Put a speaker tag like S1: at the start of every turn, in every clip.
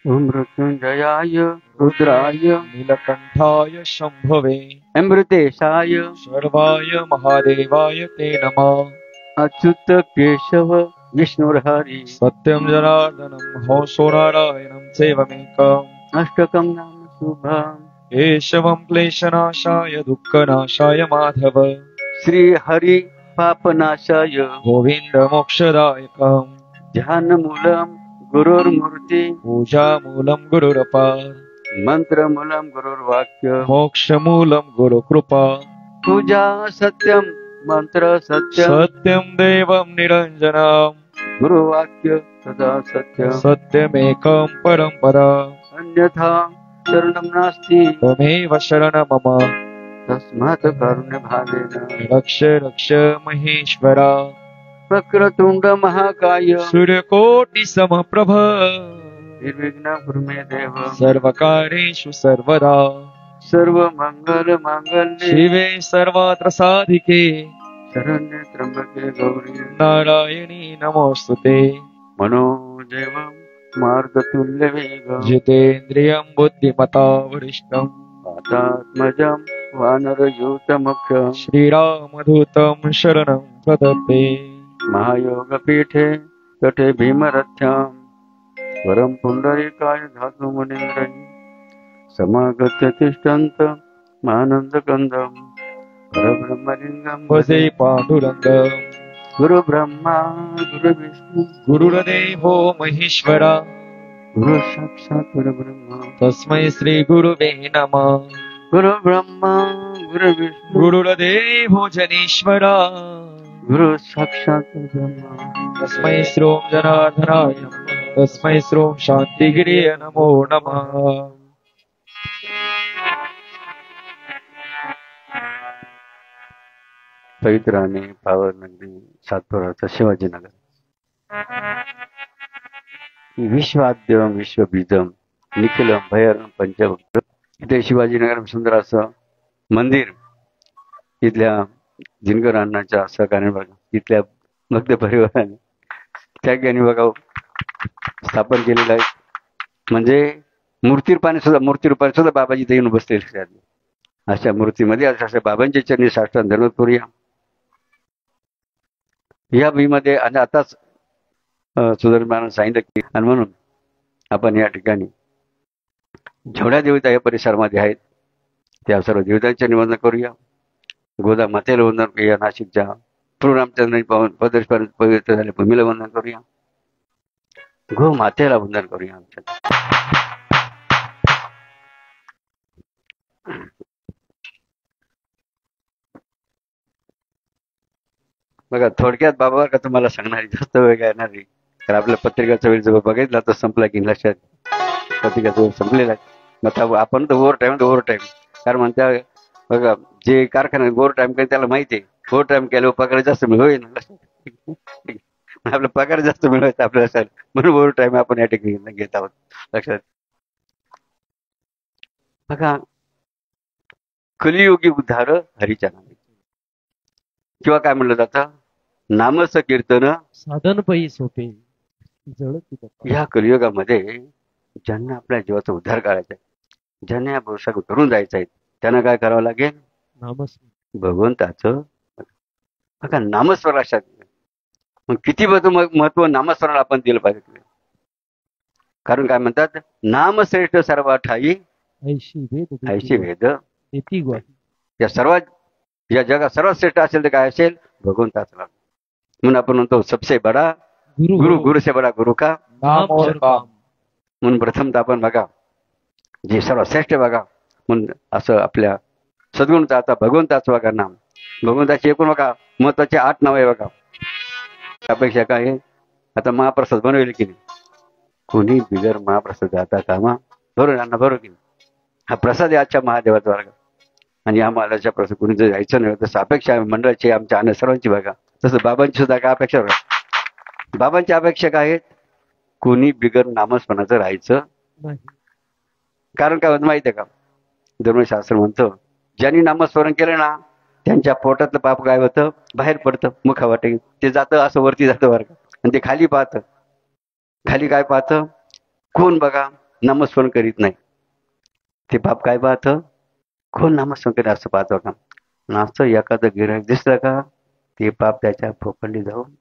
S1: ओम मृत्युंजयाय रुद्राय
S2: नीलकंठाय शंभवे
S1: अमृतेशाय
S2: सर्वाय महादेवाय ते नमः।
S1: अच्युत केशव विष्णुर्हरि
S2: सत्यं जनार्दनं हंसो नारायणं सेवमेकम्।
S1: अष्टकं नाम शुभम्
S2: केशवं क्लेशनाशाय दुःखनाशाय माधव
S1: श्री हरि पापनाशाय
S2: गोविन्द मोक्षदायकम्।
S1: ध्यानमूलं गुरुर्मूर्ति
S2: पूजामूलं गुरुरपार
S1: मंत्रमूलं गुरुर्वाक्य
S2: मोक्षमूलं गुरुकृपा।
S1: पूजा सत्यं मंत्र सत्यं
S2: सत्यं देवं निरञ्जनम्
S1: गुरुवाक्य सदा सत्यं
S2: सत्यमेकं परम्परा।
S1: अन्यथा शरणं नास्ति
S2: त्वमेव शरण मम
S1: तस्मात् कारुण्यभावेन
S2: रक्ष रक्ष महेश्वरा।
S1: वक्रतुंड महाकाय
S2: सूर्यकोटिसमप्रभ
S1: निर्विघ्न कुरु मे देव
S2: सर्वकार्येषु सर्वदा
S1: सर्वमंगल मांगल्ये
S2: शिवे सर्वत्र साधिके
S1: शरण्ये त्र्यंबके गौरी
S2: नारायणी नमोस्तुते।
S1: मनोदेवं मार्गतुल्यवेगं
S2: जितेन्द्रियं बुद्धिमता वरिष्ठम्
S1: वातात्मजं वानरयूतमुख्यं
S2: श्रीरामदूतं शरणं प्रदत्ते।
S1: महायोगपीठे तटे भीमरथ्यां वरं पुण्डरीकाय धातुमुनीन्द्रैः समागत्य तिष्ठन्त मानन्दकन्दं परब्रह्मलिङ्गं
S2: भजे पाण्डुरङ्गम्।
S1: गुरुब्रह्मा गुरुविष्णु
S2: गुरुर्देवो महेश्वरा
S1: गुरुसाक्षात् परब्रह्म
S2: तस्मै श्रीगुरुवे नमः।
S1: गुरुब्रह्मा गुरुविष्णु
S2: गुरुर्देवो जनेश्वरा
S1: गुरु साक्षात् ब्रह्मा
S2: तस्मै श्रीं जनार्दनाय नमः। तस्मै श्रीं शान्तिगिरिये नमो नमः।
S1: पवित्र आणि पावन नगरी सातपुराचा शिवाजीनगर विश्वाद्यम विश्वबीजम निखिलम भैरम पंचभक्त इथे शिवाजीनगर सुंदर असं मंदिर इथल्या जिनकर अण्णांच्या सहकार्याने बघा इथल्या भक्त परिवाराने त्यागाने बघा स्थापन केलेलं आहे. म्हणजे मूर्तीरूपाने सुद्धा बाबाजी इथे येऊन बसलेले आहेत. अशा मूर्तीमध्ये अशा बाबांच्या चरणी साष्टांग धन्यवाद करूया. या भूमीमध्ये आणि आताच सुधर्मानं सांगितलं की आणि म्हणून आपण या ठिकाणी जेवढ्या देवता या परिसरामध्ये आहेत त्या सर्व देवतांचे निवंदन करूया. गोदा मातेला वंदन करूया. नाशिकच्या प्रभुरामचंद्र पदर्शपर्यंत पवित्र झाले भूमीला वंदन करूया. गो मातेला वंदन करूया. आमच्या बघा थोडक्यात बाबा का तुम्हाला सांगणारी जास्त वेळ येणार नाही. तर आपल्या पत्रिकाचा वेळ जवळ बघितला तर संपला की लक्षात पत्रिकाचा वेळ संपलेला आहे. मग आपण तर ओव्हर टाईम कारण म्हणत्या बघा जे कारखान्यात ओव्हर टाईम करे त्याला माहिती आहे ओव्हर टाईम केल्यावर पगार जास्त मिळेल ना. आपला पगार जास्त मिळवायचा आपल्याला म्हणून ओव्हर टाईम आपण या ठिकाणी घेत आहोत. लक्षात बघा कलियुगी उद्धार हरीच्या नामे किंवा काय म्हणलं जातं नामच कीर्तन
S2: साधन पै सोपे
S1: या कलियुगामध्ये ज्यांना आपल्या जीवाचा उद्धार करायचा आहे ज्यांना या पुरुषाकडे करून जायचं आहे त्यांना काय करावं लागेल भगवंताचं बघा नामस्वरा लक्षात. मग किती महत्व नामस्वराला आपण दिलं पाहिजे. कारण काय म्हणतात नामश्रेष्ठ सर्व ठाई ऐशी वेद या सर्वात या जगात सर्वात श्रेष्ठ असेल तर काय असेल भगवंताचं नाम. म्हणून आपण म्हणतो सबसे बडा गुरु से बडा गुरु का
S2: नाम और काम.
S1: म्हणून प्रथमतः आपण बघा जे सर्वश्रेष्ठ बघा म्हणून असं आपल्या सद्गुणचा आता भगवंताचं बघा नाम. भगवंताची एकूण बघा महत्वाचे 8 नाव आहे बघा. त्यापेक्षा काय आहे आता महाप्रसाद बनवले की नाही कोणी बिगर महाप्रसाद आता कामा बरोबर यांना बरोबर की हा प्रसाद आहे आजच्या महादेवाचा वर्ग. आणि या महाराजाच्या प्रसाद कोणी जर जायचं नाही तसं अपेक्षा मंडळाची आमच्या आणि सर्वांची बघा तसं बाबांची सुद्धा काय अपेक्षा बघा. बाबांची अपेक्षा काय आहेत कोणी बिगर नामस्मरणाचं राहायचं नाही. कारण काय होतं माहिती आहे का धर्मशास्त्र म्हणतं ज्यांनी नामस्मरण केलं ना त्यांच्या पोटातलं पाप काय होतं बाहेर पडतं मुखावाटे ते जातं असं वरती जातं वर्ग आणि ते खाली पाहतं. खाली काय पाहतं कोण बघा नामस्मरण करीत नाही ते पाप काय पाहतं, कोण नामस्मरण करीत असं पाहतो का. असं एखादं गिऱ्हाईक दिसलं का ते पाप त्याच्या फोपंडी जाऊन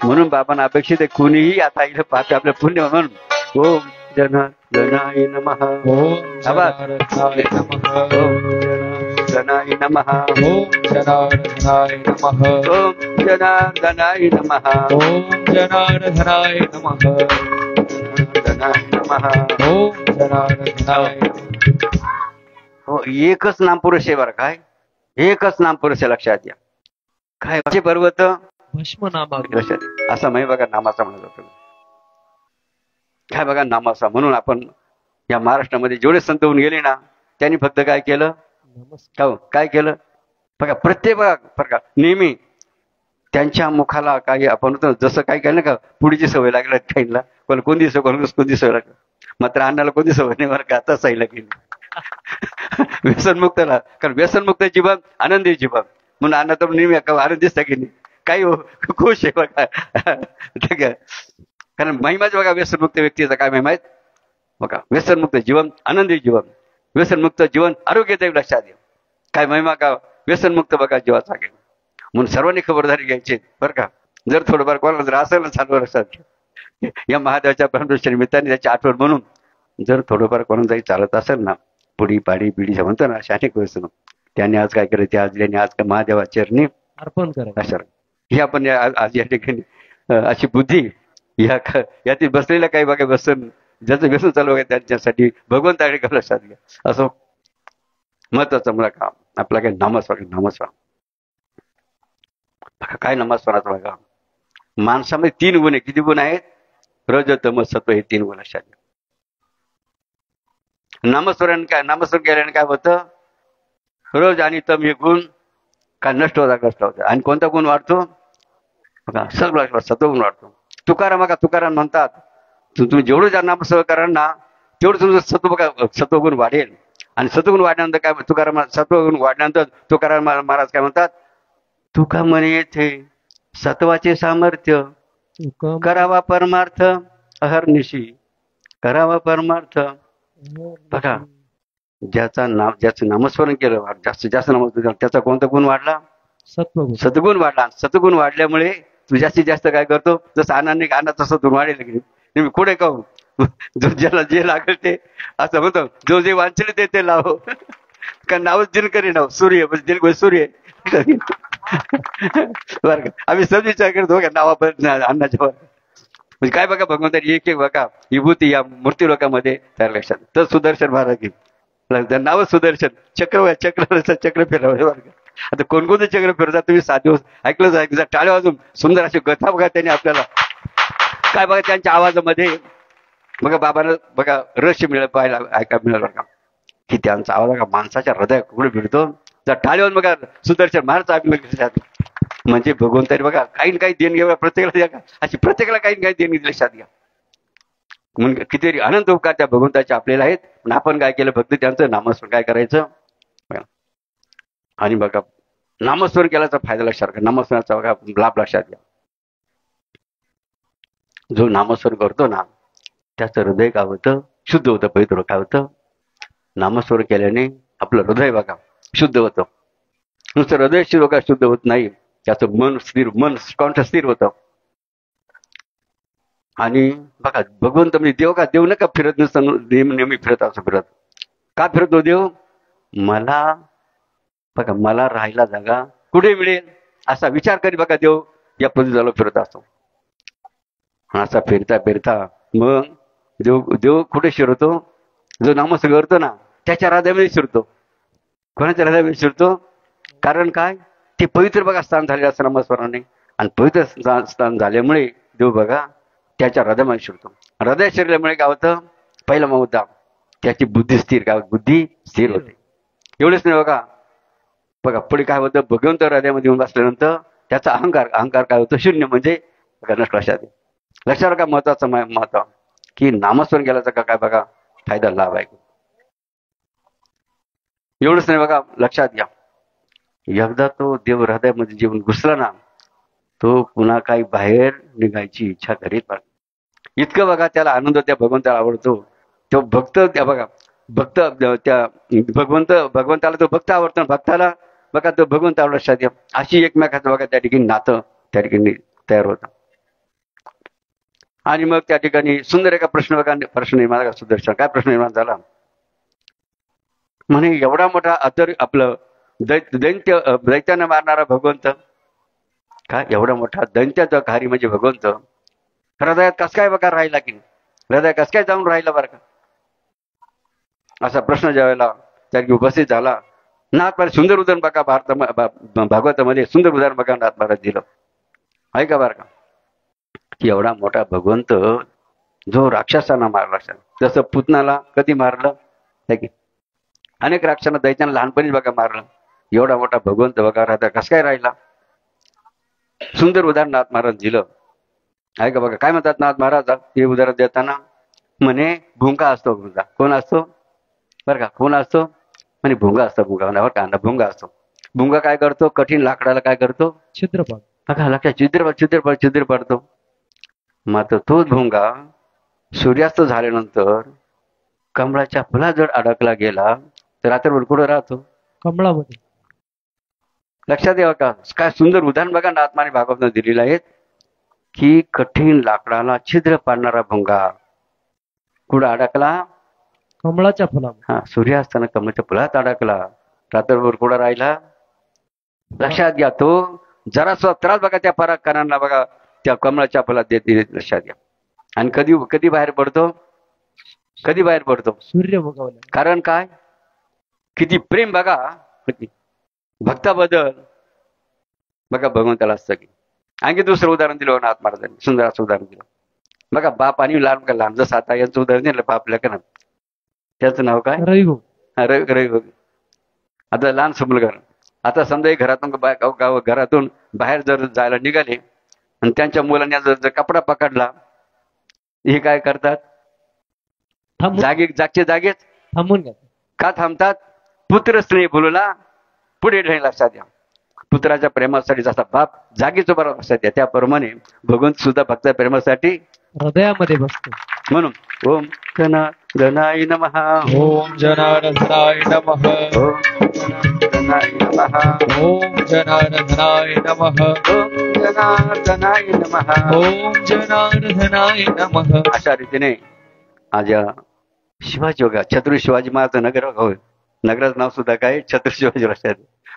S1: म्हणून बाबांना अपेक्षित आहे कुणीही आता इथं पाहते आपलं पुण्य म्हणून ओम जनार्दनाय नमः,
S2: ओम जनार्दनाय नमः,
S1: ओम जनार्दनाय नमः,
S2: ओम जनार्दनाय नमः,
S1: ओम जनार्दनाय नमः,
S2: ओम जनार्दनाय नमः,
S1: जनार्दनाय नमः,
S2: ओम जनार्दनाय नमः.
S1: हो, एकच नामपुरुष आहे बरं. काय एकच नामपुरुष आहे, लक्षात घ्या. काय पर्वत
S2: भस्म नामा
S1: लक्षात असा नाही बघा नामाचा म्हणत होतो. काय बघा नामाचा म्हणून आपण या महाराष्ट्रामध्ये जेवढे संत होऊन गेले ना त्यांनी फक्त काय केलं, काय केलं बघा. प्रत्येक बघा नेहमी त्यांच्या मुखाला काही आपण जसं काय केलं का पुढीची सवय लागली काहींना, कोणती सवय लागली. मात्र अन्नाला कोणती सवय नाही बरं का, आता सहीला गेली व्यसनमुक्तला. कारण व्यसनमुक्त जीवन आनंदी जीवन म्हणून अन्न तर नेहमी आनंदीच की नाही काही खुश आहे बघा. ठीक आहे, कारण महिमाच बघा व्यसनमुक्त व्यक्तीचा काय महिमा आहेत बघा. व्यसनमुक्त जीवन आनंदी जीवन, व्यसनमुक्त जीवन आरोग्यदायी. लक्षात घ्या काय महिमा का व्यसनमुक्त बघा जीवाचा घ्या. म्हणून सर्वांनी खबरदारी घ्यायची बरं का. जर थोडंफार कोणाला जर असेल ना चालू लक्षात घ्या, या महादेवाच्या प्राणदृष्टी निमित्ताने त्याची आठवण म्हणून जर थोडंफार कोणाला जाई चालत असेल ना, पुडी पाडी बिडी म्हणतो ना अशा अनेक व्यसन, त्याने आज काय केलं, त्या आजल्याने आज काय महादेवाच्या चरणी
S2: अर्पण करायचं.
S1: ही आपण आज या ठिकाणी अशी बुद्धी यातील बसलेल्या काही बघा व्यसन ज्याचं व्यसन चालू आहे त्यांच्यासाठी भगवंताकडे का लक्षात घ्या. असं महत्वाचं मला काम आपला काय नामस्मरण काय नामस्मरणाचं बघा. माणसामध्ये 3 गुण आहे. किती गुण आहेत, रज तम सत्व, हे 3 गुण लक्षात घ्या. नामस्मरण केल्याने काय होतं, रज आणि तम हे गुण काय नष्ट होता आणि कोणता गुण वाढतो बघा, सत्वगुण वाढतो. तुकाराम म्हणतात तुम्ही जेवढं ज्या नामस्मरण कराल ना तेवढं तुमचं सत्वगुण वाढेल. आणि सत्वगुण वाढल्यानंतर काय सत्वगुण वाढल्यानंतर तुकाराम महाराज काय म्हणतात, तुका म्हणे येथे सत्वाचे सामर्थ्य करावा परमार्थ अहर्निशी, करावा परमार्थ. बघा ज्याचं नामस्मरण केलं, जास्तीत जास्त नामस्मरण त्याचा कोणता गुण वाढला, सद्गुण वाढला. सद्गुण वाढल्यामुळे तू जास्तीत जास्त काय करतो, जसं अन्नाचा सद्गुण वाढेल की मी कुठे कहू, ज्याला जे लागेल ते असं म्हणतो, जो जे वांचले ते लाव का नावच दिनकरी नाव सूर्य म्हणजे सूर्य बरं का. आम्ही सब विचार करतो का नावापर्यंत अन्नाच्या वर म्हणजे काय बघा भगवंतानी एक बघा विभूती या मूर्ती लोकांमध्ये त्या लक्षात. तर सुदर्शन महाराज घे नावच सुदर्शन, चक्र फिरवलं. आता कोणकोणते चक्र फिरवतात तुम्ही 7 दिवस ऐकलं जाय टाळ्या वाजून सुंदर अशी कथा बघा त्यांनी आपल्याला. काय बघा त्यांच्या आवाजामध्ये बघा बाबांना बघा रहस्य पाहायला ऐकायला मिळालं का की त्यांचा आवाज बघा माणसाच्या हृदय कुठे भिडतो. जर टाळीवर बघा सुदर्शन महाराज म्हणजे भगवंतानी बघा काही काही देणगी प्रत्येकाला द्या, अशी प्रत्येकाला काही काही देणगी लक्षात घ्या. म्हणजे कितीतरी अनंत उपकार त्या भगवंताचे आपल्याला आहेत. पण आपण काय केलं, फक्त त्यांचं नामस्मरण काय करायचं. आणि बघा नामस्मरण केल्याचा फायदा लक्षात घ्या, नामस्मरणाचा बघा लाभ लक्षात घ्या. जो नामस्मरण करतो ना त्याचं हृदय काय होतं, शुद्ध होतं, पवित्र काय होतं. नामस्मरण केल्याने आपलं हृदय बघा शुद्ध होतं. नुसतं हृदय शुद्ध होत नाही, त्याचं मन कंठ स्थिर होतं. आणि बघा भगवंत म्हणजे देव का देव नका फिरत नसतं नेहमी फिरत असं फिरत का फिरतो देव, मला राहायला जागा कुठे मिळेल असा विचार करी बघा देव या पद्धतीला फिरत असतो. असा फिरता मग देव कुठे शिरतो, जो नामस्मरण करतो ना त्याच्या हृदयामध्ये शिरतो. कोणाच्या हृदयामध्ये शिरतो, कारण काय ते पवित्र बघा स्थान झाले असं नामस्मरणाने. आणि पवित्र स्थान झाल्यामुळे देव बघा त्याच्या हृदयामध्ये शिरतो. हृदय शिरल्यामुळे काय होतं, पहिला मुद्दा त्याची बुद्धी स्थिर होते. एवढेच नाही बघा पुढे काय होतं, भगवंत हृदयामध्ये येऊन बसल्यानंतर त्याचा अहंकार काय होतं, शून्य म्हणजे नष्ट. लक्षात का महत्वाचं महत्व की नामस्मरण केल्याचा का काय बघा फायदा लाभ आहे. एवढंच नाही बघा लक्षात घ्या, एकदा तो देव हृदयामध्ये जेवून घुसला ना तो पुन्हा काही बाहेर निघायची इच्छा करीत नाही. इतकं बघा त्याला आनंद त्या भगवंताला आवडतो. तो भक्त त्या बघा भक्त त्या भगवंताला तो भक्त आवडतो, भक्ताला बघा तो भगवंत आवडत लक्षात. अशी एकमेकाचं बघा त्या ठिकाणी नातं त्या ठिकाणी तयार होतं. आणि मग त्या ठिकाणी सुंदर एका प्रश्न निर्माण झाला. सुदर्शन काय प्रश्न निर्माण झाला म्हणे, एवढा मोठा आपलं दैत्यानं मारणारा भगवंत, काय एवढा मोठा दैत्याचा घारी म्हणजे भगवंत हृदयात कस काय बघा राहिला की हृदयात कस काय जाऊन राहिला बरं का, असा प्रश्न ज्या वेळेला त्या उपस्थित झाला. नाथ महाराज सुंदर उदाहरण बघा भागवतामध्ये सुंदर उदाहरण बघा नाथ महाराज दिलं आहे का बरं का, की एवढा मोठा भगवंत जो राक्षसांना मारला, जसं पुतनाला कधी मारलं आहे की अनेक राक्षसांना दैत्यानं लहानपणीच बघा मारलं, एवढा मोठा भगवंत बघा राहता कस काय राहिला. सुंदर उदाहरण नाथ महाराज दिलं आहे का बघा. काय म्हणतात नाथ महाराज हे उदाहरण देताना म्हणे, भुंगा असतो. भुंगा कोण असतो बरं का, कोण असतो म्हणे भुंगा असतो. भुंगा का भुंगा असतो. भुंगा काय करतो, कठीण लाकडाला काय करतो,
S2: छिद्र पाडतो.
S1: बघा लक्षात छिद्र पडतो. मात्र तोच भुंगा सूर्यास्त झाल्यानंतर कमळाच्या फुला जर अडकला गेला तर रात्रभर कुठं राहतो,
S2: कमळामध्ये.
S1: लक्षात यावं का. काय सुंदर उदाहरण बघा नाथमाने भागवत दिलेलं आहे, की कठीण लाकडाला छिद्र पाडणारा भुंगा कुठं अडकला,
S2: कमळाच्या फुलामध्ये.
S1: हा, सूर्यास्ताना कमळाच्या फुलात अडकला, रात्रभर कुठं राहिला. लक्षात घ्या. तो जरासा त्रास बघा त्या परागकणांना बघा त्या कमळाच्या फुलात देते, लक्षात घ्या. आणि कधी बाहेर पडतो, कधी बाहेर पडतो,
S2: सूर्य बघावला. कारण
S1: काय किती प्रेम बघा भक्ताबद्दल बघा भगवंताला असतं की. आणखी दुसरं उदाहरण दिलं नाथ महाराजांनी, सुंदर असं उदाहरण दिलं बघा. बाप आणि लहान बघा, लहान जसं आता यांचं उदाहरण दिलं बापल्या का, त्याचं नाव काय,
S2: रवी.
S1: रवी. आता लहान मुलगा आता समजा घरातून बाहेर जर जायला निघाले आणि त्यांच्या मुलांनी जर कपडा पकडला, हे काय करतात, जागचे जागेच
S2: थांबून घेतात.
S1: का थांबतात, पुत्र स्नेह बोलूला पुढे ठेवला. लक्षात द्या. पुत्राच्या प्रेमासाठी जसा बाप जागीच उभा राहतो, लक्षात द्या, त्याप्रमाणे भगवंत सुद्धा भक्ता प्रेमासाठी
S2: हृदयामध्ये बसतो.
S1: म्हणून ओम जनार्दनाय नमः,
S2: ओम जनार्दनाय नमः,
S1: ओम जनार्दनाय नमः,
S2: ओम जनार्दनाय नमः,
S1: ओम जनार्दनाय नमः,
S2: ओम जनार्दनाय नमः.
S1: अशा रीतीने आज शिवाजी बघा, छत्रपती शिवाजी महाराज नगर होय, नगराचं नाव सुद्धा काय, छत्रपती शिवाजी लक्षात.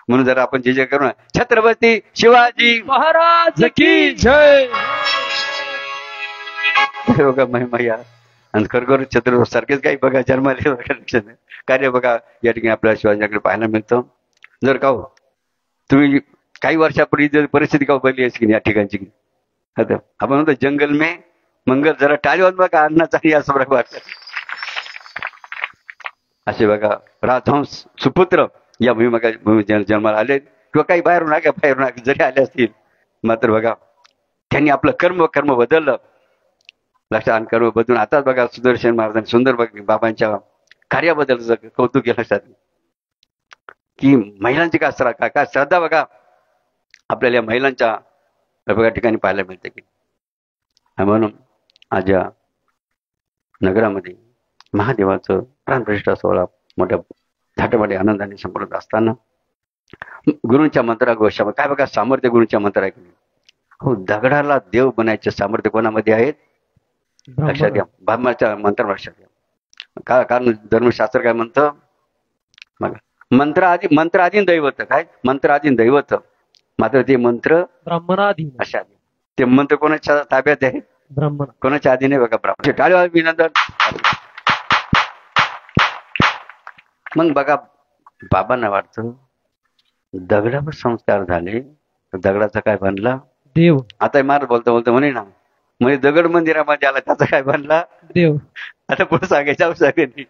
S1: म्हणून जरा आपण जे करू ना, छत्रपती शिवाजी
S2: महाराज की जय.
S1: बघा महिमा या. आणि खरोखर छत्रपती सारखेच काही बघा जन्माले बघा कार्य बघा या ठिकाणी आपल्याला शिवाजीनगर पाहायला मिळतं. जर का हो तुम्ही काही वर्षापूर्वी जर परिस्थिती का बदलली असती की या ठिकाणची, आता आपण म्हणतो जंगल में मंगल, जरा टाळीवर बघा अन्नाचा असं बघा. असे बघा राजहंस सुपुत्र या भूमी जन्माला आले, किंवा काही बाहेरून जरी आले असतील, मात्र बघा त्यांनी आपलं कर्म बदललं. लक्षात कर्म बदलून आताच बघा सुदर्शन महाराजांनी सुंदर बाबांच्या कार्याबद्दल कौतुक केलं. लक्षात की महिलांची काय श्रद्धा बघा आपल्याला या महिलांच्या बघा ठिकाणी पाहायला मिळते की. म्हणून आज या नगरामध्ये महादेवाचं प्राणप्रतिष्ठा सोहळा मोठ्या थाटामाटे आनंदाने संपन्न असताना गुरूंच्या मंत्रा गोष्ट काय बघा सामर्थ्य गुरूंच्या मंत्र आहे की हो. दगडाला देव बनायचे सामर्थ्य कोणामध्ये आहेत, लक्षात घ्या. ब्रह्माच्या मंत्र लक्षात घ्या. कारण धर्मशास्त्र काय म्हणतं, मंत्र आधीन दैवत, काय मंत्र आधीन दैवत, मात्र ते मंत्र
S2: ब्राह्मणाधीन.
S1: अशा ते मंत्र कोणाच्या ताब्यात आहे,
S2: ब्राह्मण.
S1: कोणाच्या अधीन बघा ब्राह्मण. टाळी विनंदन. मग बघा बाबांना वाटतं दगडावर संस्कार झाले, दगडाचा काय बनला,
S2: देव.
S1: आता महाराज बोलतो म्हणे ना, म्हणजे दगड मंदिरामध्ये आला त्याचा काय बनला,
S2: देव.
S1: आता पुढे सांगायचं आवश्यक नाही.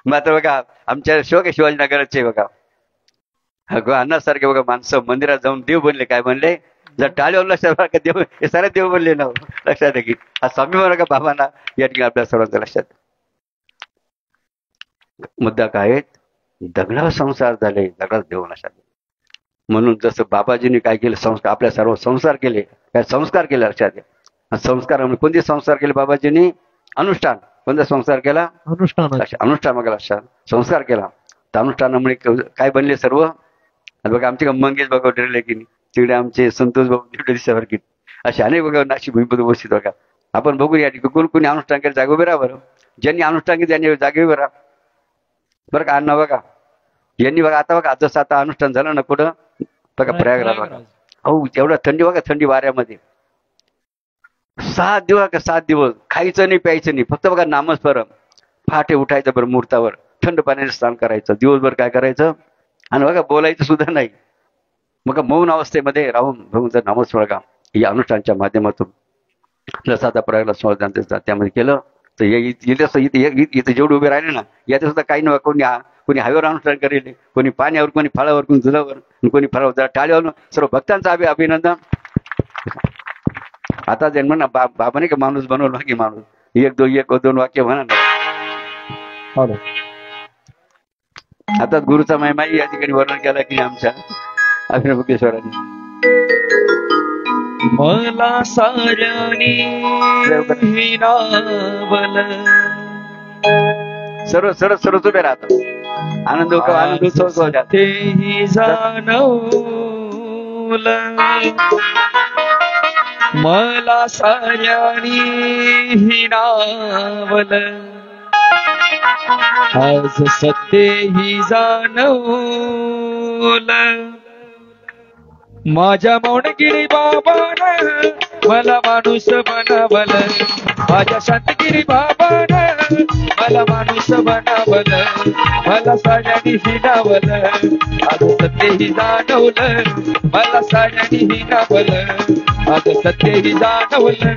S1: मात्र बघा आमच्या शिवाजीनगरचे बघा अन्नासारखे बघा माणसं मंदिरात जाऊन देव बनले. काय बनले, जर टाळीवर लक्षात बघा देव, हे सारे देव बनले ना. लक्षात आहे की हा स्वाभिमान का बाबांना या ठिकाणी आपल्या सर्वांचं लक्षात. मुद्दा काय, दगडावर संसार झाले, दगडात देव लक्षात. म्हणून जसं बाबाजींनी काय केलं, संस्कार आपल्या सर्व संसार केले, काय संस्कार केले लक्षात. संस्कार म्हणजे कोणते संस्कार केले बाबाजींनी? अनुष्ठान. कोणता संस्कार केला? अनुष्ठान बघा लक्षात. संस्कार केला तर अनुष्ठानामुळे काय बनले सर्व. बघा आमचे मंगेश बाबा ठरले की नाही, तिकडे आमचे संतोष बाबू दिवसासारखी असे अनेक बघा नाशिक भूमीपद उपस्थित बघा. आपण बघू या ठिकाणी कोण कोणी अनुष्ठान केलं जागे उभे राहा बरं. ज्यांनी अनुष्ठान केलं त्यांनी जागे उभे राहा बरं का. अण्णा बघा यांनी बघा आता बघा जसं आता अनुष्ठान झालं ना कुठं बघा प्रयागराज बघा. हो एवढा थंडी बघा, थंडी वाऱ्यामध्ये 7 दिवस का 7 दिवस खायचं नाही प्यायचं नाही, फक्त बघा नामस्मरण. पहाटे उठायचं बरं मुहूर्तावर, थंड पाण्याने स्नान करायचं, दिवसभर काय करायचं आणि बघा बोलायचं सुद्धा नाही. मग मौन अवस्थेमध्ये राहून भगवंत नामस्मरण का या अनुष्ठानच्या माध्यमातून जसं आता प्रयागराज सोहळा त्यामध्ये केलं तर इथे जेवढे उभे राहिले ना यात सुद्धा काही नव्हे. कोणी हवेवर अनुष्ठान करेल, कोणी पाण्यावर, कोणी फळावर, कोणी दुधावर, कोणी फळावर. टाळीवर सर्व भक्तांचं अभिनंदन. आता जन्म ना बाबाने का माणूस बनवला की माणूस एक दोन वाक्य म्हणा ना. आता गुरुचा महिमा या ठिकाणी वर्णन केला की आमच्या अभिनवकेश्वरांनी.
S2: मला साऱ्यानी विनावल
S1: सर्व उभे राहतात. आनंद उत्सव
S2: तेही जाणवलं मला साऱ्यानी हिनावल आज सत्यही जाणवलं माझ्या मौनगिरी बाबानं मला माणूस बनवलं माझ्या शांतगिरी बाबानं मला माणूस बनवलं मला साऱ्यानी हिनावलं आज सत्यही जाणवलं मला साऱ्यानी हिनावलं आज सत्यही जाणवलं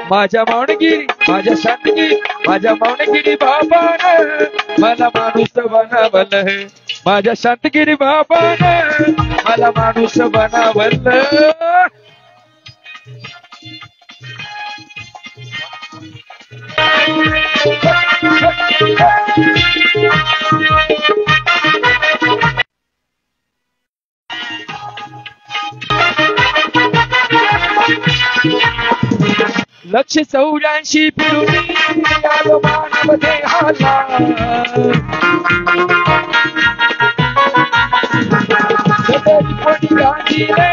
S2: माझ्या मौनगिरी माझ्या शांतगिरी माझ्या मौनगिरी बाबानं मला माणूस बनवलं माझ्या शांतगिरी बाबानं मला माणूस बनवलं. लक्ष 84 फिरून आलो मानव देहाला कोणी गाडीले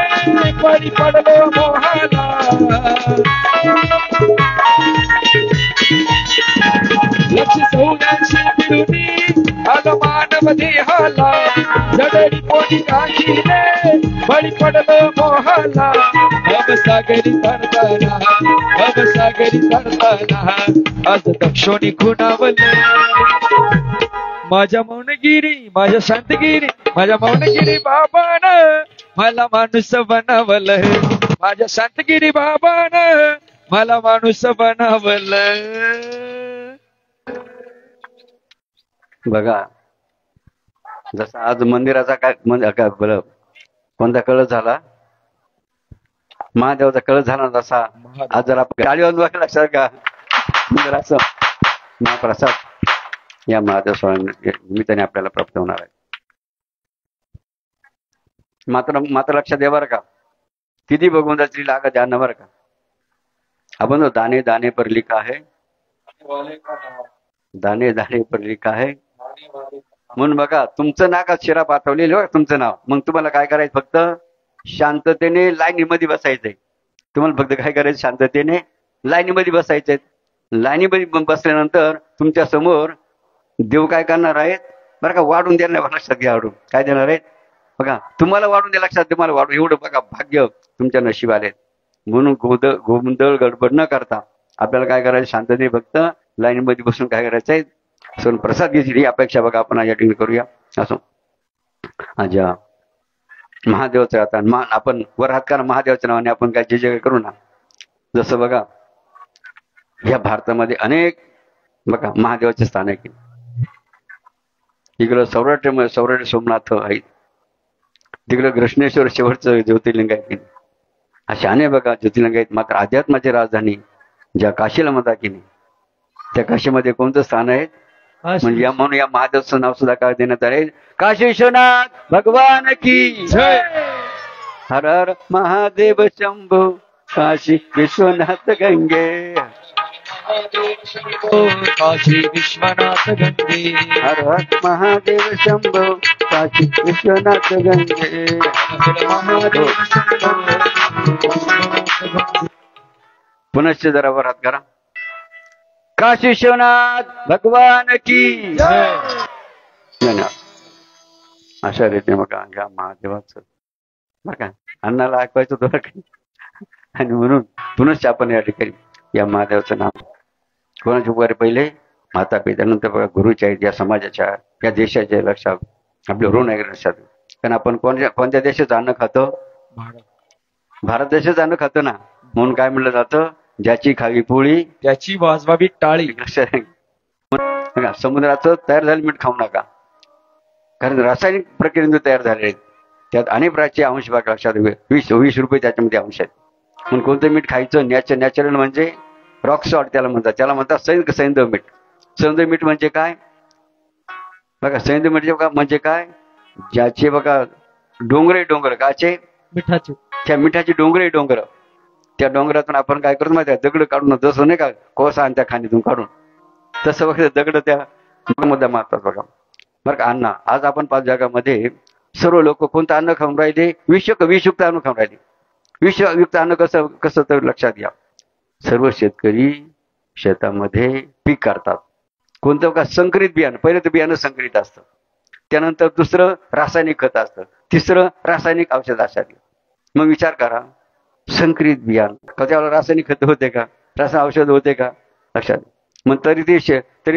S2: पडी पडलो मोहाला लक्ष 84 फिरून आलो मानव देहाला जडली कोणी गाडीले पडी पडलो मोहाला सागरी तरताना आज दक्षोणी खुणावलं माझ्या मौनगिरी माझ्या शांतगिरी माझ्या मौनगिरी बाबानं मला माणूस बनवलं माझ्या शांतगिरी बाबानं मला माणूस बनवलं.
S1: बघा जसा आज मंदिराचा काय कोणता कळस झाला महादेवाचा कळस झाला तसा आज जर आपण टाळीवर बघायला लक्षात का मंदिराचं महाप्रसाद या महादेव स्वामी निमित्ताने आपल्याला प्राप्त होणार आहे. मात्र लक्षात द्या बरं का किती भगवंताची लागा ध्यान बरं का. आपण दाने दाने पर लिखा है दाने दाने पर लिखा है म्हणून बघा तुमचं नाकात शिरा पाठवलेलं बघा तुमचं नाव. मग तुम्हाला काय करायचं फक्त शांततेने लाईनीमध्ये बसायचंय. तुम्हाला फक्त काय करायचं शांततेने लाईनीमध्ये बसायचंय. लाईनीमध्ये बसल्यानंतर तुमच्या समोर देव काय करणार आहेत बरं का वाढून देणार. लक्षात घ्या वाढून काय देणार आहेत बघा तुम्हाला वाढून द्या. लक्षात तुम्हाला वाढून एवढं बघा भाग्य तुमच्या नशिबाले. म्हणून गोंधळ गडबड न करता आपल्याला काय करायचं शांततेने फक्त लाईनीमध्ये बसून काय करायचंय सोन प्रसाद घ्यायची ही अपेक्षा बघा आपण या ठिकाणी करूया. असो अच्छा महादेवाचं आता आपण वर हात करा महादेवाच्या नावाने आपण काय जे जे करू ना. जसं बघा या भारतामध्ये अनेक बघा महादेवाचे स्थान आहे की इकडं सौराष्ट्र सोमनाथ आहे तिकडं कृष्णेश्वर शेवटचं ज्योतिर्लिंग आहे की अशा अनेक बघा ज्योतिर्लिंग आहेत. मात्र अध्यात्माची राजधानी ज्या काशीला म्हणतात की नाही त्या काशीमध्ये कोणतं स्थान आहे म्हणजे या म्हणून या महादेवचं नाव सुद्धा काय देण्यात आले काशी विश्वनाथ भगवान की जय. हर हर महादेव शंभो काशी विश्वनाथ गंगे
S2: काशी विश्वनाथ गंगे
S1: हर हर महादेव शंभो काशी विश्वनाथ गंगे
S2: महादेव
S1: पुनश्च जरा वरात करा. काशी विश्वनाथ भगवान की धन्यवाद. अशा रीतीने बघा या महादेवाचं बघा अण्णाला ऐकवायचं होतं का आणि म्हणून पुनश्च आपण या ठिकाणी या महादेवाचं नाम कोणाच्या वगैरे पहिले माता पिता नंतर बघा गुरुच्या आहेत या समाजाच्या या देशाच्या लक्षात आपलं ऋण आहे लक्षात. कारण आपण कोणत्या देशाचं अन्न खातो भारत देशाचं अन्न खातो ना म्हणून काय म्हणलं जातं ज्याची खावी पोळी
S2: त्याची वाजवावी टाळी.
S1: लक्षात समुद्राचं तयार झालेलं मीठ खाऊ नका कारण रासायनिक प्रक्रियेने तयार झाले आहेत त्यात अनेक प्रकारचे अंश बघा लक्षात 20 रुपये त्याच्यामध्ये अंश आहेत. म्हणून कोणतं मीठ खायचं नॅचरल म्हणजे रॉक सॉल्ट त्याला म्हणतात सैंधव मीठ. सैंधव मीठ म्हणजे काय बघा सैंधव मीठ म्हणजे काय ज्याचे बघा डोंगर काचे
S2: मिठाचे
S1: त्या मिठाचे डोंगर त्या डोंगरातून आपण काय करतो माहिती दगड काढून जसं नाही का कोसा आणि त्या खाणीतून काढून तसं बघा दगड त्या मुद्दा मारतात बघा. बरं का अन्न आज आपण 5 जगामध्ये सर्व लोक कोणतं अन्न खाऊन राहिले विषयुक्त अन्न खाऊन राहिले. विषयुक्त अन्न कसं तर लक्षात घ्या. सर्व शेतकरी शेतामध्ये पीक करतात कोणतं का संकरित बियाणं पहिलं तर बियाणं संकरित असतं त्यानंतर दुसरं रासायनिक खत असतं तिसरं रासायनिक औषध असतात. मग विचार करा संकरित बियाणं त्यावेळेला रासायनिक खत होते का रासायनिक औषध होते का लक्षात. मग तरी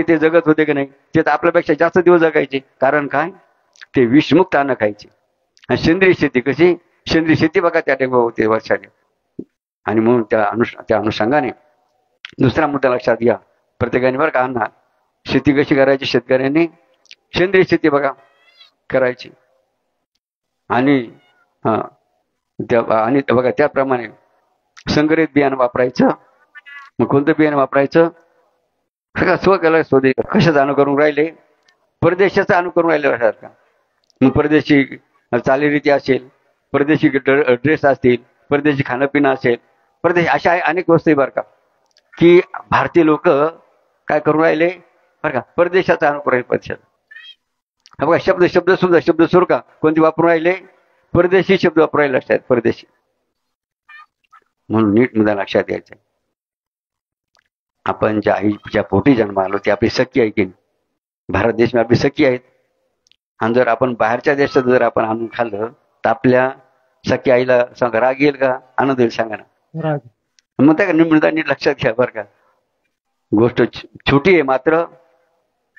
S1: ते जगत होते की नाही ते तर आपल्यापेक्षा जास्त दिवस जगायचे कारण काय ते विषमुक्त अन्न खायचे. आणि सेंद्रिय शेती कशी सेंद्रिय शेती बघा त्या टाइमला होते वर्षाने. आणि म्हणून त्या अनुषंगाने दुसरा मुद्दा लक्षात घ्या प्रत्येकाने बरं का अन्न शेती कशी करायची शेतकऱ्यांनी सेंद्रिय शेती बघा करायची आणि आणि बघा त्याप्रमाणे संकरित बियाणं वापरायचं. मग कोणतं बियाणं वापरायचं सगळं स्वदेश कशाचं अनुकरण राहिले परदेशाचं अनुकरण राहिले का. मग परदेशी चालीरीती असेल परदेशी ड्रेस असतील परदेशी खाणं पिणं असेल परदेश अशा अनेक वस्तू बरं का की भारतीय लोक काय करून राहिले बरं का परदेशाचा अनुकरण परदेशात. बघा शब्द सुरू का कोणते वापरून राहिले परदेशी शब्द वापरायला लक्षात परदेशी. म्हणून नीट मुद्दा लक्षात द्यायचा आपण ज्या आईच्या पोटी जन्म आलो ती आपली सखी आहे की भारत देश आपली सखी आहेत. आणि जर आपण बाहेरच्या देशात जर आपण आणून खाल्लं तर आपल्या सखी आईला सांगा राग येईल का आनंद येईल सांगा ना. मग त्या मुद्दा नीट लक्षात घ्या बरं का गोष्ट छोटी आहे मात्र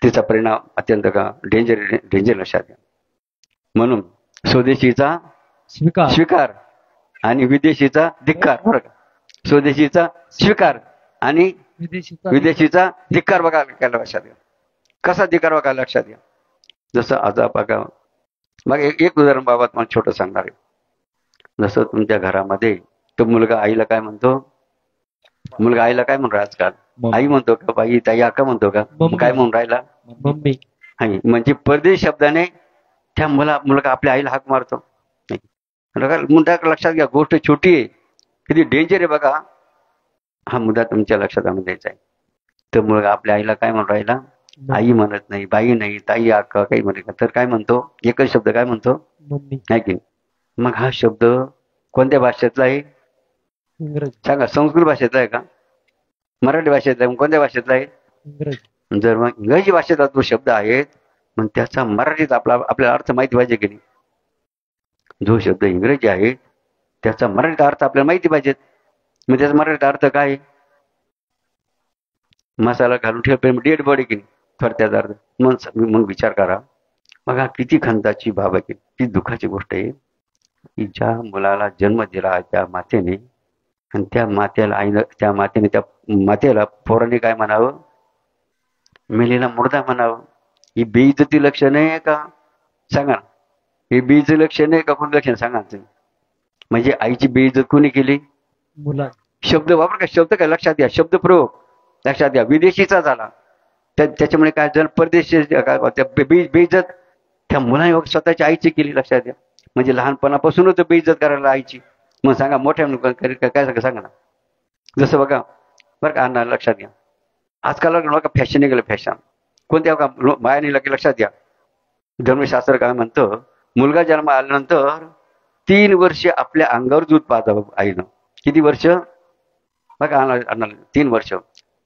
S1: तिचा परिणाम अत्यंत का डेंजर लक्षात घ्या. म्हणून स्वदेशीचा स्वीकार आणि विदेशीचा धिक्कार बरं का. स्वदेशीचा स्वीकार आणि विदेशीचा धिक्कार बघा लक्षात घ्या. कसा धिक्कार बघा लक्षात घ्या. जसं आज बघा मग एक उदाहरण बाबत मला छोटं सांगणार आहे. जसं तुमच्या घरामध्ये तो मुलगा आईला काय म्हणतो आजकाल आई म्हणतो का बाई ताई आका म्हणतो का काय म्हणून राहिला
S2: मम्मी.
S1: म्हणजे परदेश शब्दाने त्या मुलगा आपल्या आईला हाक मारतो. मुद्दा लक्षात घ्या गोष्ट छोटी आहे किती डेंजर आहे बघा. हा मुद्दा तुमच्या लक्षात आणून द्यायचा आहे. तर मुलगा आपल्या आईला काय म्हणून राहिला आई म्हणत नाही बाई नाही ताई आका काही म्हणत तर काय म्हणतो एकच शब्द काय म्हणतो नाही की. मग हा शब्द कोणत्या भाषेतला आहे सांगा संस्कृत भाषेतला आहे का मराठी भाषेतला आहे कोणत्या भाषेतला आहे. जर मग इंग्रजी भाषेतला तो शब्द आहे मग त्याचा मराठीत आपल्याला अर्थ माहिती पाहिजे की नाही. जो शब्द इंग्रजी आहे त्याचा मराठीत अर्थ आपल्याला माहिती पाहिजेत. मग त्याचा मराठीत अर्थ काय मसाला घालून ठेव डेड बॉडी की नाही थोडक्यात अर्थ. मग विचार करा बघा किती खंताची बाब आहे किती दुःखाची गोष्ट आहे की ज्या मुलाला जन्म दिला त्या मातेने आणि त्या मातेला पोराने काय म्हणावं मेलेला मुर्दा म्हणावं. ही बेइज्जती लक्षण आहे का सांगा. हे बेइज्जती लक्षण आहे का कोण लक्षण सांगा तुम्ही. म्हणजे आईची बेइज्जत कोणी केली
S2: मुला.
S1: शब्द वापर का शब्द काय लक्षात घ्या शब्द प्रयोग लक्षात घ्या विदेशीचा झाला त्याच्यामुळे काय जण परदेशी बेइज्जत त्या मुलाने स्वतःच्या आईची केली लक्षात घ्या. म्हणजे लहानपणापासूनच बेइज्जत करायला आईची मग सांगा मोठ्या काय सांगा ना. जसं बघा बरं का अण्णा लक्षात घ्या, आजकाल बघा फॅशन निघालं. फॅशन कोणत्या बघा बाया निघालं की लक्षात घ्या. धर्मशास्त्र काय म्हणतं, मुलगा जन्म आल्यानंतर 3 वर्ष आपल्या अंगावर दूध पाहतं आईनं. किती वर्ष बघा अण्णा 3 वर्ष.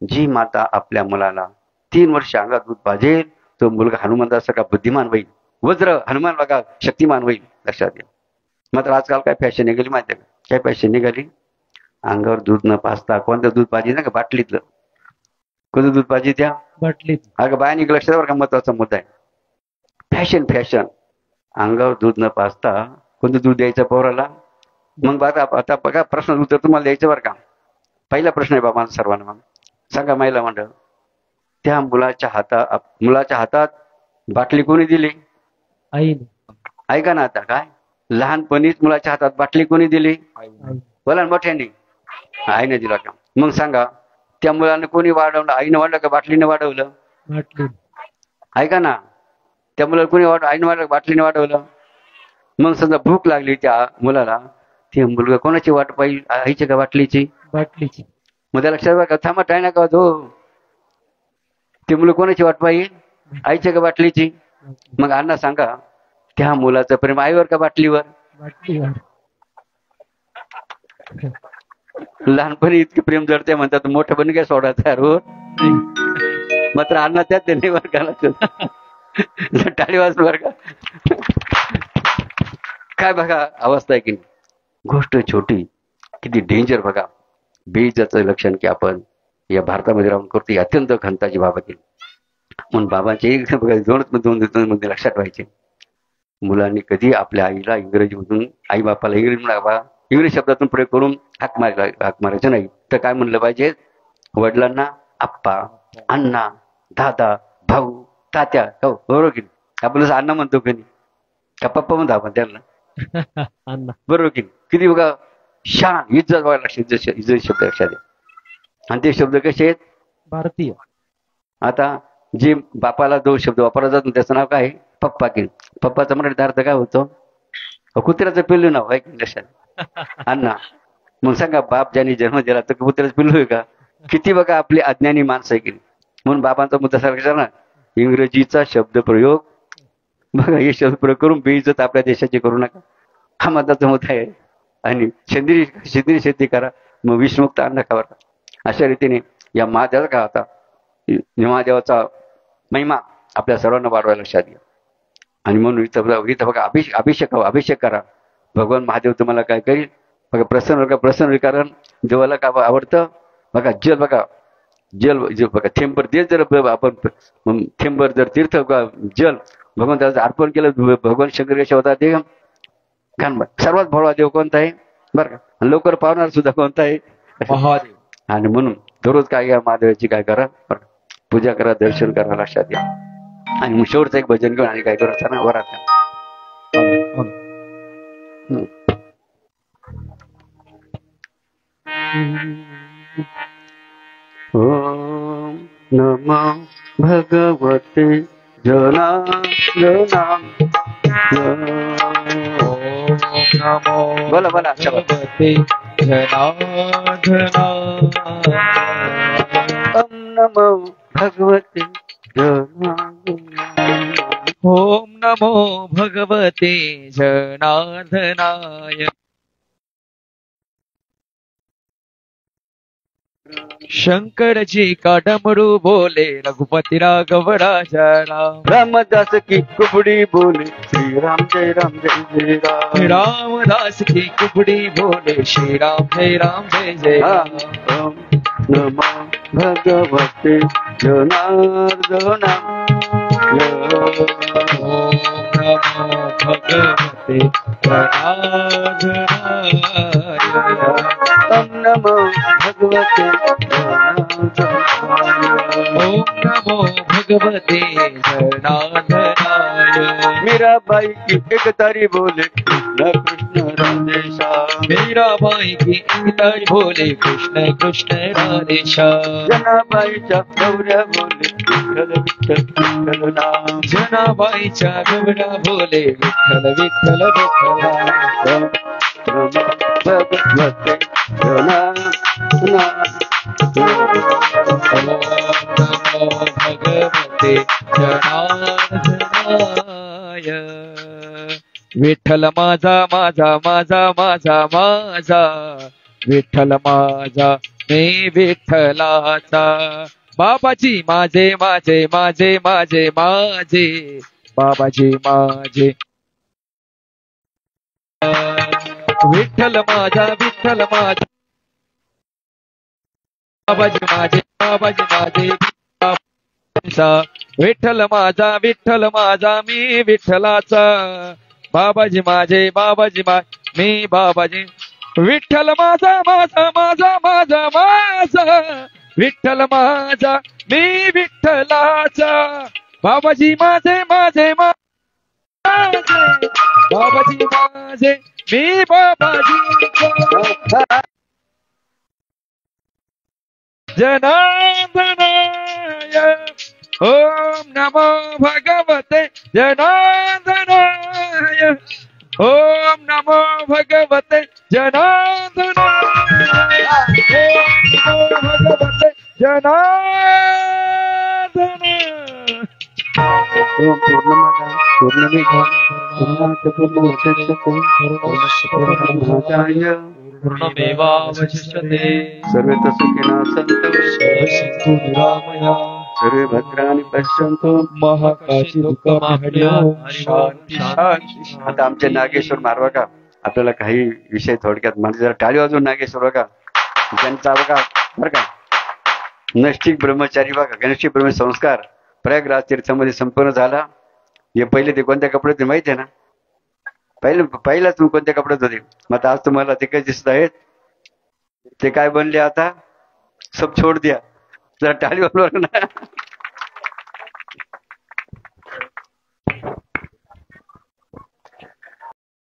S1: जी माता आपल्या मुलाला 3 वर्ष अंगात दूध पाजेल तो मुलगा हनुमंतासारखा बुद्धिमान होईल. वज्र हनुमान बघा शक्तिमान होईल. लक्षात घ्या. मात्र आजकाल काय फॅशन निघाली माहिती आहे का? काय फॅशन निघाली, अंगावर दूध न पाजता कोणतं दूध पाहिजे ना का बाटलीतलं. कोणतं दूध पाहिजे त्या
S2: बाटलीत.
S1: अगं बाया निघ लक्षात बरं का महत्वाचा मुद्दा आहे. फॅशन फॅशन अंगावर दूध न पाजता कोणतं दूध द्यायचं पोराला. मग बघा आता बघा प्रश्न उत्तर तुम्हाला द्यायचं बरं का. पहिला प्रश्न आहे बाबा सर्वांना. मग सांगा महिला मंडळ, त्या मुलाच्या हातात बाटली कोणी दिली?
S2: आईने.
S1: ऐका ना आता काय लहानपणीच मुलाच्या हातात बाटली कोणी दिली? बोला ना मोठ्यांनी. आईने दिला का? मग सांगा त्या मुलाने कोणी वाढवलं? आईने वाढलं का बाटलीने वाढवलं?
S2: बाटली.
S1: ऐका ना त्या मुलाला कोणी आईने वाढलं बाटलीने वाढवलं? मग समजा भूक लागली त्या मुलाला, ते मुलगा कोणाची वाट पाहिजे, आईची का बाटलीची?
S2: बाटलीची.
S1: मग त्या लक्षात बघा थांबा टाय नका हो. ते मुलं कोणाची वाट पाहिजे, आईच्या का बाटलीची? मग अण्णा सांगा त्या मुलाचं प्रेम आईवर का बाटलीवर?
S2: बाटलीवर.
S1: लहानपणी इतके प्रेम जडते म्हणतात, मोठ्यापणी काय सोडायचं रोज. मात्र अण्णा त्यात त्यांनी वर का टाळी वाजून वर का काय बघा अवस्था आहे की नाही. गोष्ट छोटी किती डेंजर बघा. बेइज्जतीचं लक्षण की आपण या भारतामध्ये राहून करतो, ही अत्यंत खंताची बाबा केली. म्हणून बाबांचे एक दोन मध्ये लक्षात व्हायचे. मुलांनी कधी आपल्या आईला इंग्रजीमधून आई बापाला इंग्रजी शब्दातून प्रयोग करून हाक मारायचं नाही. तर काय म्हणलं पाहिजे, वडिलांना आप्पा, अण्णा, दादा, भाऊ, तात्या. हो बरोबर की नाही? आपण जसं अण्णा म्हणतो की नाही का पप्पा म्हणतो आपण त्यांना
S2: अण्णा.
S1: बरोबर की नाही? किती बघा शान इज्जत बघा लक्षात इज्जत शब्द लक्षात द्या. आणि ते शब्द कसे आहेत?
S2: भारतीय.
S1: आता जे बापाला जो शब्द वापरला जातो त्याचं नाव काय आहे? पप्पा की. पप्पाचा मराठी अर्थ काय होतो? कुत्र्याचं पिल्लू नाव आहे की लक्षात. अण्णा. मग सांगा बाप ज्यांनी जन्म दिला तर कुत्र्याचं पिल्लू आहे का? किती बघा आपली अज्ञानी माणसं आहे की. म्हणून बाबांचा मुद्दा सारखा ना, इंग्रजीचा शब्द प्रयोग बघा हे शब्द प्रयोग करून बेइज्जत आपल्या देशाची करू नका, हा मताचा मुद्दा आहे. आणि सेंद्रिय शेती करा, मग विषमुक्त अन्न खावा. अशा रीतीने या महादेवाचा का आता महादेवाचा महिमा आपल्या सर्वांना वाढवायला लक्षात घ्या. आणि म्हणून इथं बघा अभिषेक करा. भगवान महादेव तुम्हाला काय करील बघा, प्रसन्न कारण देवाला का आवडतं बघा. जल बघा थेंबर दे जर आपण थेंबर जर तीर्थ जल भगवंताचं अर्पण केलं, भगवान शंकर कशा होता ते कारण सर्वात भोळा देव कोणता आहे बरं का. लवकर पावणार सुद्धा कोणता आहे?
S2: महादेव.
S1: आणि म्हणून दररोज काय या महादेवाची काय करा, पूजा करा, दर्शन करा, लक्षात घ्या. आणि मग शेवटचं एक भजन घेऊन आणि काय करत ना वरात. ओम नमो भगवते जनार्दना.
S2: नमो
S1: बोला
S2: भगवते जनार्दना.
S1: ओम नमो भगवते जनार्दना.
S2: ओम नमो भगवते जनार्दनाय. शंकर जी का डमरू बोले, रघुपति राघव राजा राम.
S1: रामदास की कुबड़ी बोले, श्री राम जय राम.
S2: रामदास की कुबड़ी बोले, श्री राम जय राम.
S1: ओम नमो भगवते जनार्दना.
S2: ओम नमो भगवते जनार्दनाय.
S1: ओम नमो भगवते जनार्दनाय.
S2: ओम नमो भगवते जनार्दनाय.
S1: मीराबाई की एक तारी बोले, कृष्ण कृष्ण राधेश्याम.
S2: मीराबाई की एक तारी बोले, कृष्ण कृष्ण राधेश्याम.
S1: जनाबाईच्या गौऱ्या बोले, विठ्ठल विठ्ठल विठ्ठल नाम.
S2: जनाबाईच्या गौऱ्या बोले, विठ्ठल विठ्ठल विठ्ठल.
S1: नमो भगवते जनार्दनाय.
S2: ओम नमो भगवते जनार्दनाय. विठ्ठल माझा माझा माझा माझा माझा, विठ्ठल माझा मी विठ्ठलाचा. बाबाजी माझे माझे माझे माझे माझे, बाबाजी माझे. विठ्ठल माझा विठ्ठल माझा, बाबाजी माझे बाबाजी माझे. विठ्ठल माझा मी विठ्ठलाचा. बाबाजी माझे बाबाजी मी बाबाजी. विठ्ठल माझा माझा माझा माझा माझा, विठ्ठल माझा मी विठ्ठलाचा. बाबाजी माझे माझे माझे, बाबाजी माझे मी बाबाजी. जनार्दनाय. ओम नमो भगवते जनार्दनाय. ओम नमो भगवते जनार्दनाय. ओम नमो भगवते जनार्दनाय.
S1: ओम पूर्णमदा पूर्णमिदं पूर्णात् पूर्णमुदच्यते पूर्णमादाय
S2: पूर्णमेवावशिष्यते.
S1: सर्वे सुखिनः सन्तु
S2: सर्वसिद्धो निरामया.
S1: सर्वे भद्राणि पश्यन्तु
S2: महा काशी दुःखमाहण्या. शांती शांती.
S1: आता आमचे नागेश्वर मारवा का आपल्याला काही विषय थोडक्यात म्हणजे जरा टाळी वाजवून नागेश्वर बघा त्यांचा बघा बरं का. नैष्ठिक ब्रह्मचारी बघा गणेशिक ब्रह्मसंस्कार प्रयागराज तीर्थामध्ये संपन्न झाला. हे पहिले ते कोणत्या कपड्यात होते माहिती आहे ना. पहिला तुम्ही कोणत्या कपड्यात होते. मग आता आज तुम्हाला ते काही दिसत आहेत ते काय बनले आता. सब छोड द्या. जरा टाळी वाजवा ना.